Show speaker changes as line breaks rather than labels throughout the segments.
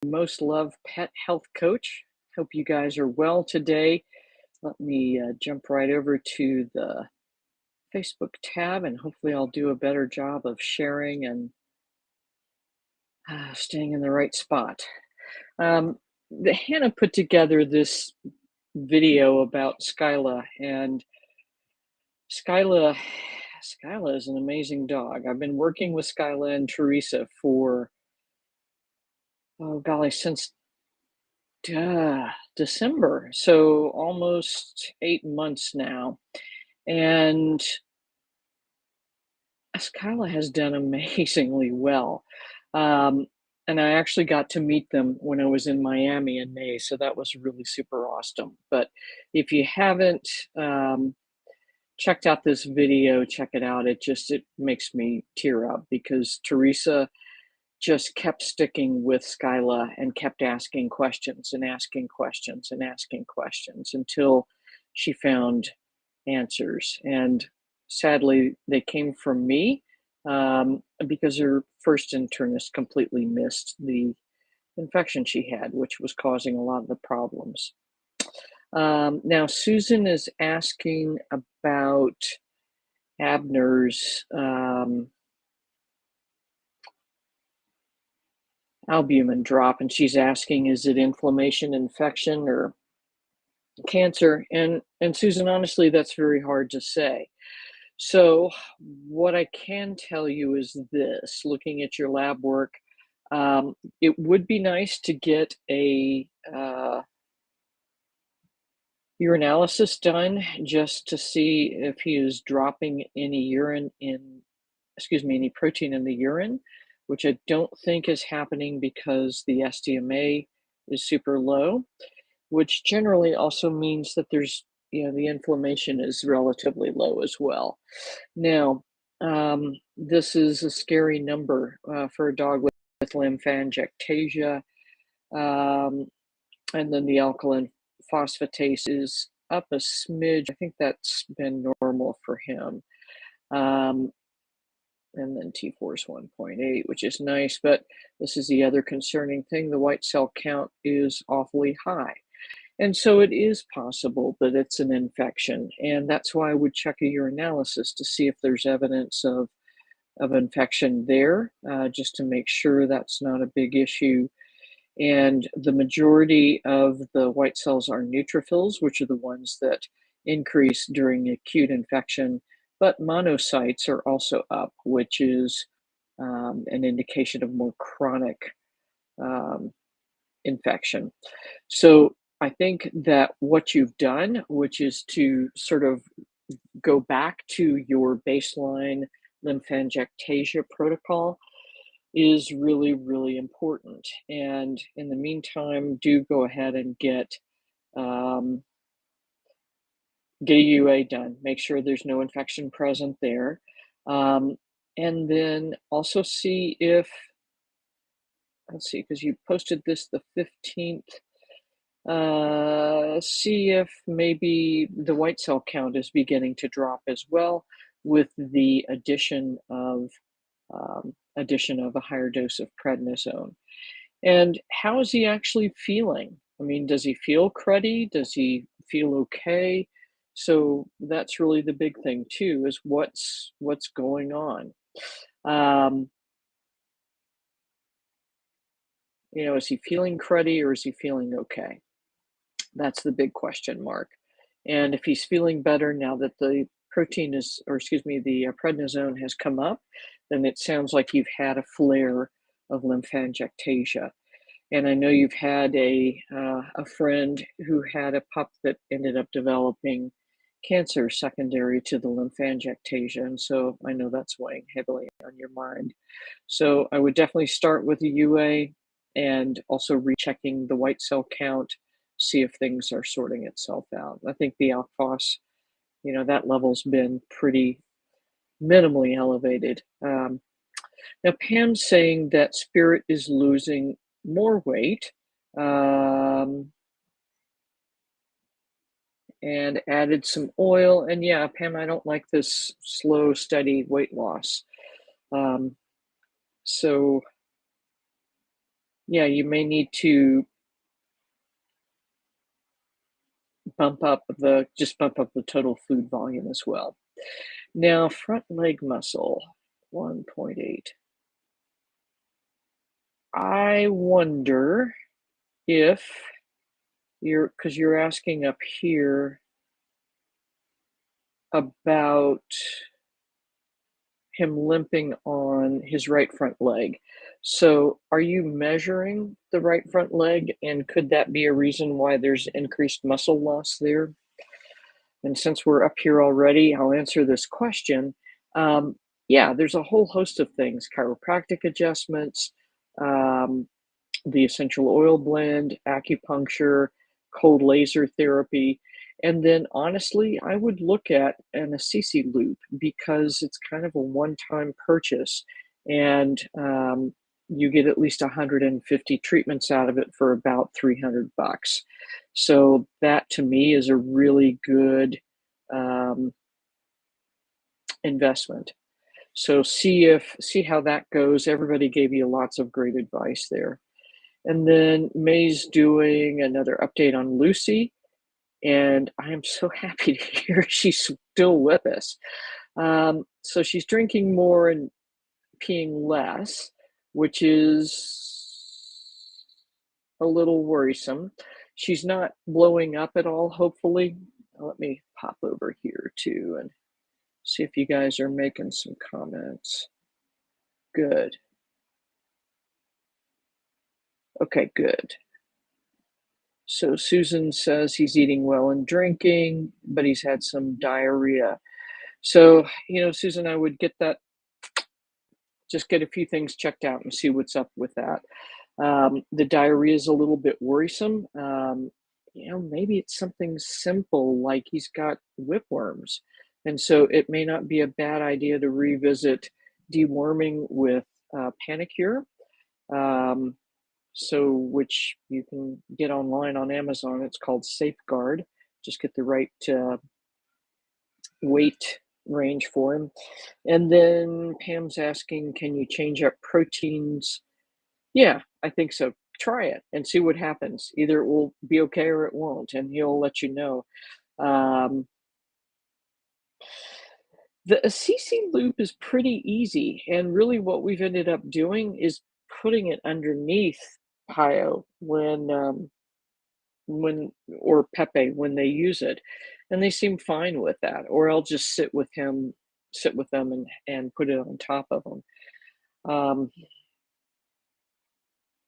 Most loved pet health coach. Hope you guys are well today. Let me jump right over to the Facebook tab and hopefully I'll do a better job of sharing and staying in the right spot. Um, Hannah put together this video about Skyla, and Skyla, Skyla is an amazing dog. I've been working with Skyla and Teresa for, oh golly, since December, so almost 8 months now. And Skyla has done amazingly well. Um, and I actually got to meet them when I was in Miami in May, so that was really super awesome. But if you haven't checked out this video, check it out. It makes me tear up because Teresa just kept sticking with Skyla and kept asking questions and asking questions and asking questions until she found answers. And sadly, they came from me because her first internist completely missed the infection she had, which was causing a lot of the problems. Now, Susan is asking about Abner's albumin drop, and she's asking, is it inflammation, infection, or cancer? And Susan, honestly, that's very hard to say. So what I can tell you is this: looking at your lab work, it would be nice to get a urinalysis done just to see if he is dropping any any protein in the urine, which I don't think is happening because the SDMA is super low, which generally also means that there's, the inflammation is relatively low as well. Now, this is a scary number for a dog with lymphangiectasia, and then the alkaline phosphatase is up a smidge. I think that's been normal for him. And then T4 is 1.8, which is nice, but this is the other concerning thing. The white cell count is awfully high. And so it is possible that it's an infection. And that's why I would check a urinalysis to see if there's evidence of infection there, just to make sure that's not a big issue. And the majority of the white cells are neutrophils, which are the ones that increase during acute infection, but monocytes are also up, which is an indication of more chronic infection. So I think that what you've done, which is to sort of go back to your baseline lymphangiectasia protocol, is really, really important. And in the meantime, do go ahead and get a UA done. Make sure there's no infection present there. And then also see if, let's see, because you posted this the 15th, see if maybe the white cell count is beginning to drop as well with the addition of a higher dose of prednisone. And how is he actually feeling? I mean, does he feel cruddy? Does he feel okay? So that's really the big thing too, is what's going on. Is he feeling cruddy or is he feeling okay? That's the big question mark. And if he's feeling better now that the the prednisone has come up, then it sounds like you've had a flare of lymphangiectasia. And I know you've had a friend who had a pup that ended up developing cancer secondary to the lymphangiectasia, and so I know that's weighing heavily on your mind. So I would definitely start with a UA and also rechecking the white cell count, see if things are sorting itself out. I think the alphos, that level's been pretty minimally elevated. Now, Pam's saying that Spirit is losing more weight and added some oil. And yeah, Pam, I don't like this slow, steady weight loss. So Yeah, you may need to bump up the total food volume as well. Now, front leg muscle, 1.8. I wonder if because you're asking up here about him limping on his right front leg. So, are you measuring the right front leg, and could that be a reason why there's increased muscle loss there? And since we're up here already, I'll answer this question. Um, yeah, there's a whole host of things: chiropractic adjustments, um, the essential oil blend, acupuncture, cold laser therapy. And then honestly, I would look at an Assisi Loop because it's kind of a one-time purchase and you get at least 150 treatments out of it for about 300 bucks. So that to me is a really good um, investment. So see how that goes. Everybody gave you lots of great advice there. And then May's doing another update on Lucy, and I am so happy to hear she's still with us. So she's drinking more and peeing less, which is a little worrisome. She's not blowing up at all, hopefully. Let me pop over here too and see if you guys are making some comments. Good. Okay, good. So Susan says he's eating well and drinking, but he's had some diarrhea. So, Susan, I would just get a few things checked out and see what's up with that. The diarrhea is a little bit worrisome. Maybe it's something simple like he's got whipworms. And so it may not be a bad idea to revisit deworming with Panicure. Um, which you can get online on Amazon. It's called Safeguard. Just get the right weight range for him. And then Pam's asking, can you change up proteins? Yeah, I think so. Try it and see what happens. Either it will be okay or it won't, and he'll let you know. Um, the Assisi Loop is pretty easy, and really what we've ended up doing is putting it underneath Pio when or Pepe when they use it, and they seem fine with that. Or I'll just sit with them, and put it on top of them. Um,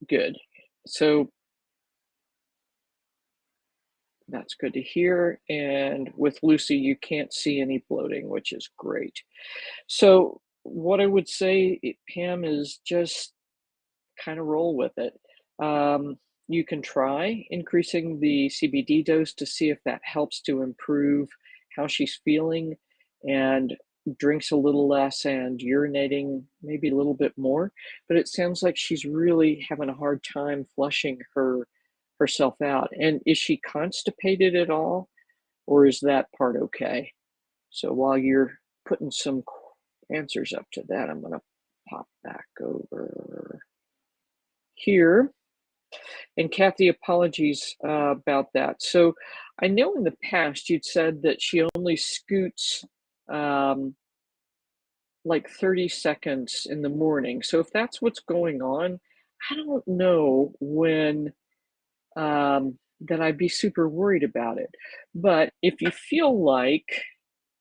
good. So that's good to hear. And with Lucy, you can't see any bloating, which is great. So what I would say, Pam, is just kind of roll with it. You can try increasing the CBD dose to see if that helps to improve how she's feeling and drinks a little less and urinating maybe a little bit more. But it sounds like she's really having a hard time flushing herself out. And is she constipated at all, or is that part okay? So while you're putting some answers up to that, I'm going to pop back over here. And Kathy, apologies about that. So I know in the past you'd said that she only scoots um, like 30 seconds in the morning. So if that's what's going on, I don't know when that I'd be super worried about it. But if you feel like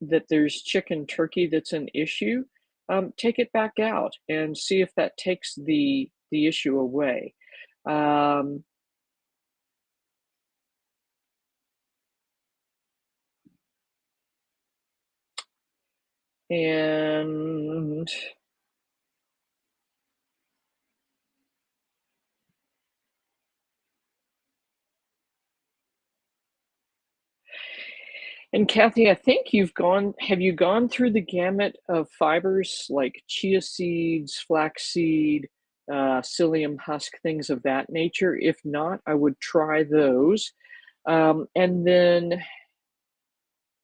that there's chicken turkey that's an issue, take it back out and see if that takes the issue away. Um, and Kathy, I think have you gone through the gamut of fibers like chia seeds, flaxseed, psyllium husk, things of that nature? If not, I would try those. And then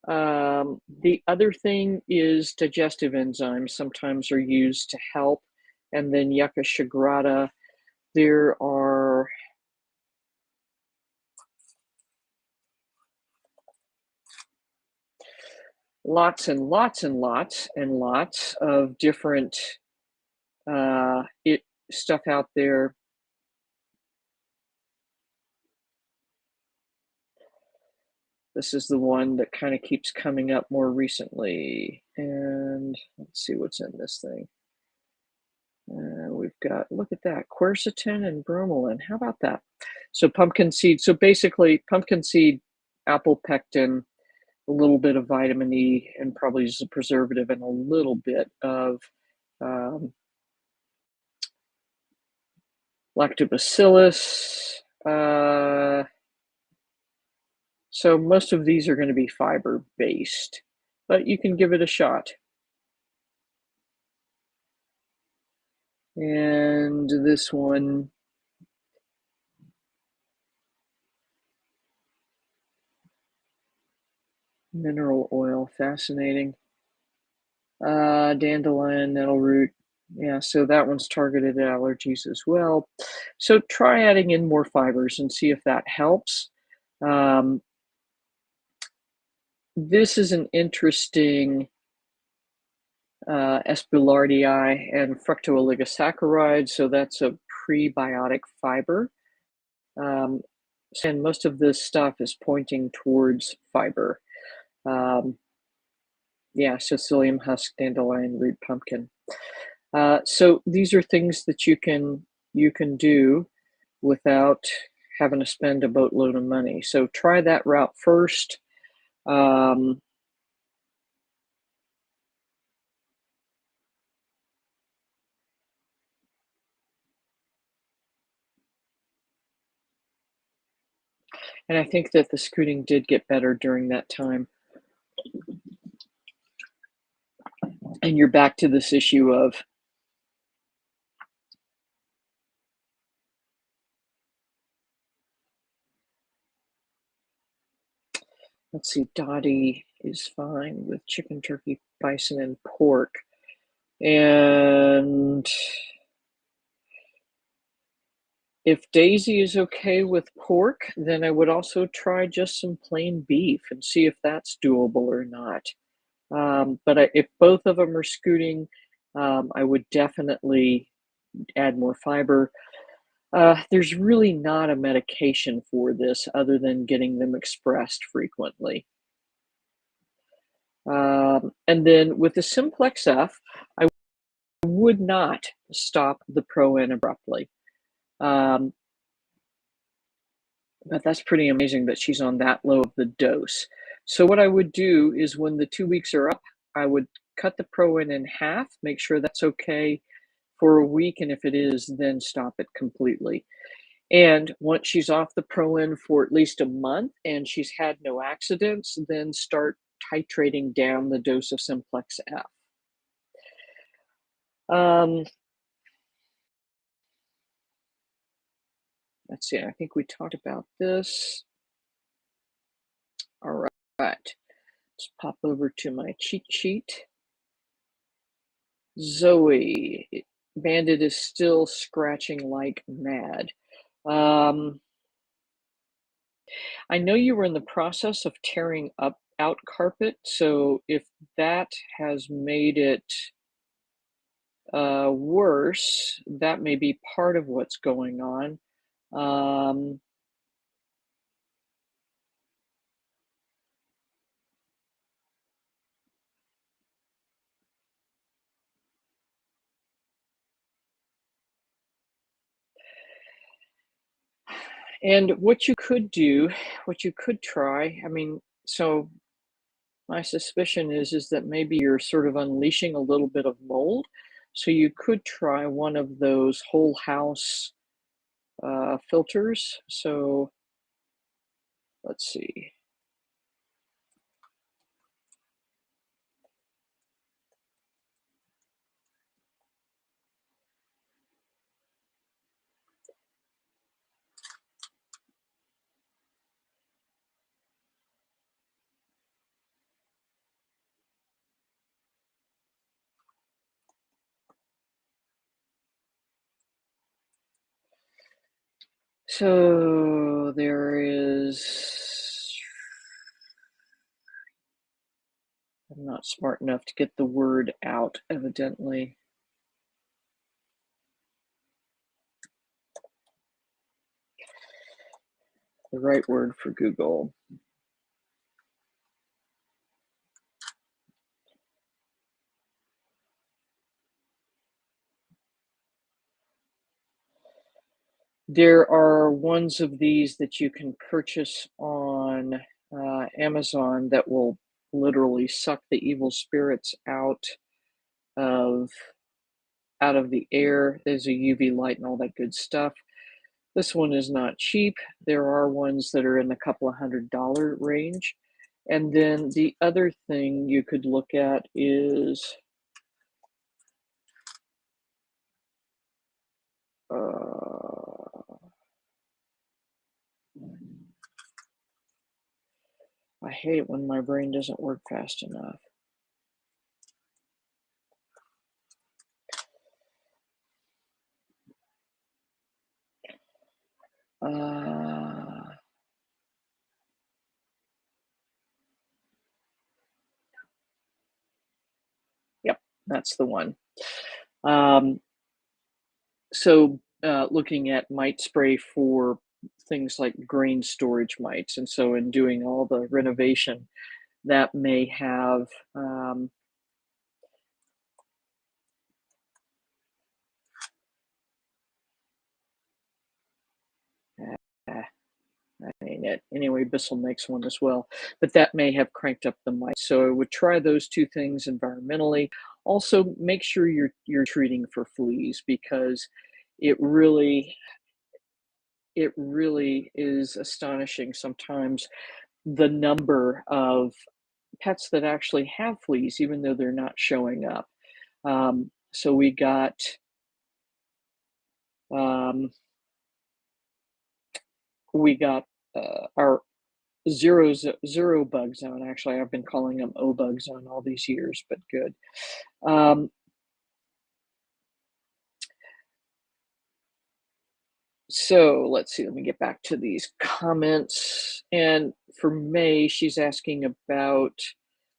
the other thing is digestive enzymes sometimes are used to help. And then yucca sagrada. there are lots and lots and lots and lots of different it stuff out there. This is the one that kind of keeps coming up more recently. And let's see what's in this thing. We've got, look at that, quercetin and bromelain. How about that? So pumpkin seed. So basically, pumpkin seed, apple pectin, a little bit of vitamin E, and probably just a preservative, and a little bit of lactobacillus. So most of these are going to be fiber based, but you can give it a shot. And this one, mineral oil, fascinating. Dandelion, nettle root. Yeah, so that one's targeted at allergies as well. So try adding in more fibers and see if that helps. This is an interesting Espillardii and fructooligosaccharides. So that's a prebiotic fiber. And most of this stuff is pointing towards fiber. Yeah, so psyllium husk, dandelion root, pumpkin. So these are things that you can do without having to spend a boatload of money. So try that route first. And I think that the scooting did get better during that time. And you're back to this issue of let's see, Dottie is fine with chicken, turkey, bison, and pork. And if Daisy is okay with pork, then I would also try just some plain beef and see if that's doable or not. But if both of them are scooting, I would definitely add more fiber. There's really not a medication for this other than getting them expressed frequently. And then with the Simplex F, I would not stop the Pro-N abruptly. But that's pretty amazing that she's on that low of the dose. So what I would do is when the 2 weeks are up, I would cut the Pro-N in half, make sure that's okay for a week, and if it is, then stop it completely. And once she's off the Pro-N for at least a month and she's had no accidents, then start titrating down the dose of Simplex F. Let's see, I think we talked about this. All right, let's pop over to my cheat sheet. Zoe, Bandit is still scratching like mad. I know you were in the process of tearing out carpet, so if that has made it worse, that may be part of what's going on. And what you could do, what you could try, I mean, so my suspicion is that maybe you're sort of unleashing a little bit of mold. So you could try one of those whole house filters. So let's see. So there is, I'm not smart enough to get the word out, evidently. The right word for Google. There are ones of these that you can purchase on Amazon that will literally suck the evil spirits of out of the air. There's a UV light and all that good stuff. This one is not cheap. There are ones that are in the couple of $100 range. And then the other thing you could look at is I hate it when my brain doesn't work fast enough. Yep, that's the one. Um, looking at mite spray for things like grain storage mites, and so in doing all the renovation, that may have ah, that ain't it. Anyway, Bissell makes one as well, but that may have cranked up the mites. So I would try those two things environmentally. Also, make sure you're treating for fleas because it really it really is astonishing sometimes the number of pets that actually have fleas, even though they're not showing up. So um, we got our zero bug zone. Actually, I've been calling them O bug zone all these years, but good. Um, so let's see. Let me get back to these comments. And for May, she's asking about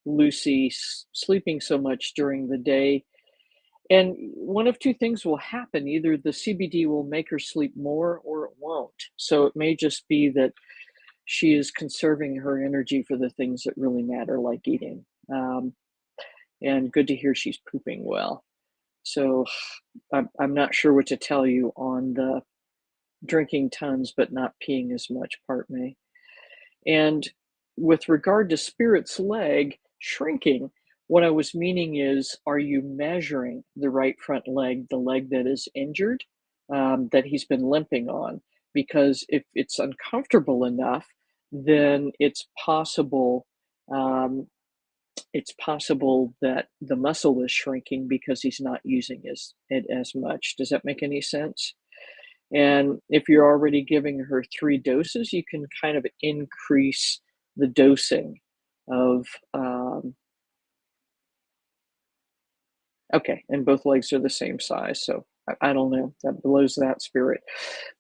Lucy sleeping so much during the day. And one of two things will happen. Either the CBD will make her sleep more or it won't. So it may just be that she is conserving her energy for the things that really matter, like eating. And good to hear she's pooping well. So I'm not sure what to tell you on the drinking tons but not peeing as much part, May. And with regard to Spirit's leg shrinking, what I was meaning is, are you measuring the right front leg, the leg that is injured, that he's been limping on? Because if it's uncomfortable enough, then it's possible that the muscle is shrinking because he's not using it as much. Does that make any sense? And if you're already giving her 3 doses, you can kind of increase the dosing of, okay, and both legs are the same size. So I don't know, that blows that spirit.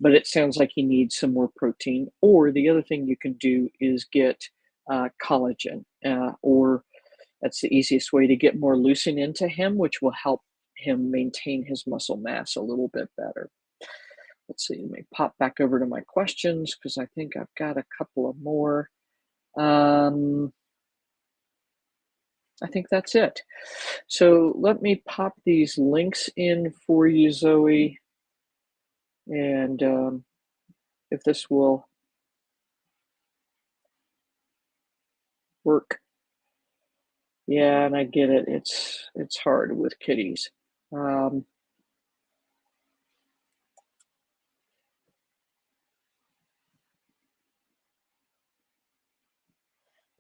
But it sounds like he needs some more protein. Or the other thing you can do is get collagen, or that's the easiest way to get more leucine into him, which will help him maintain his muscle mass a little bit better. Let's see, let me pop back over to my questions because I think I've got a couple of more. Um, I think that's it. So let me pop these links in for you, Zoe, and if this will work. Yeah, and I get it. It's hard with kitties. Um,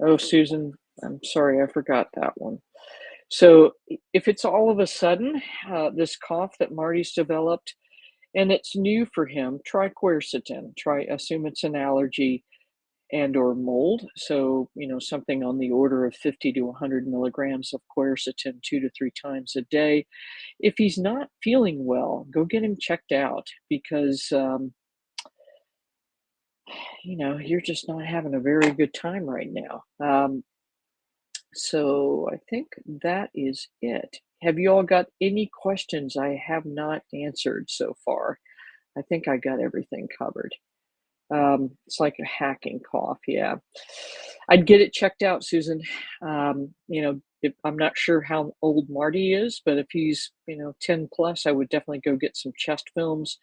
oh, Susan, I'm sorry, I forgot that one. So if it's all of a sudden, this cough that Marty's developed, and it's new for him, try quercetin. Assume it's an allergy and or mold. So, something on the order of 50 to 100 milligrams of quercetin 2 to 3 times a day. If he's not feeling well, go get him checked out because you're just not having a very good time right now. So I think that is it. Have you all got any questions I have not answered so far? I think I got everything covered. It's like a hacking cough, yeah. I'd get it checked out, Susan. If, I'm not sure how old Marty is, but if he's, 10 plus, I would definitely go get some chest films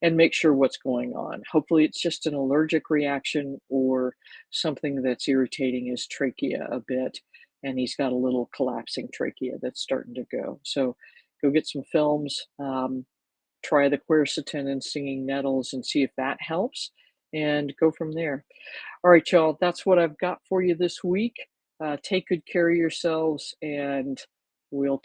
and make sure what's going on. Hopefully, it's just an allergic reaction or something that's irritating his trachea a bit, and he's got a little collapsing trachea that's starting to go. So, go get some films. Try the quercetin and singing nettles and see if that helps, and go from there. All right, y'all, that's what I've got for you this week. Take good care of yourselves, and we'll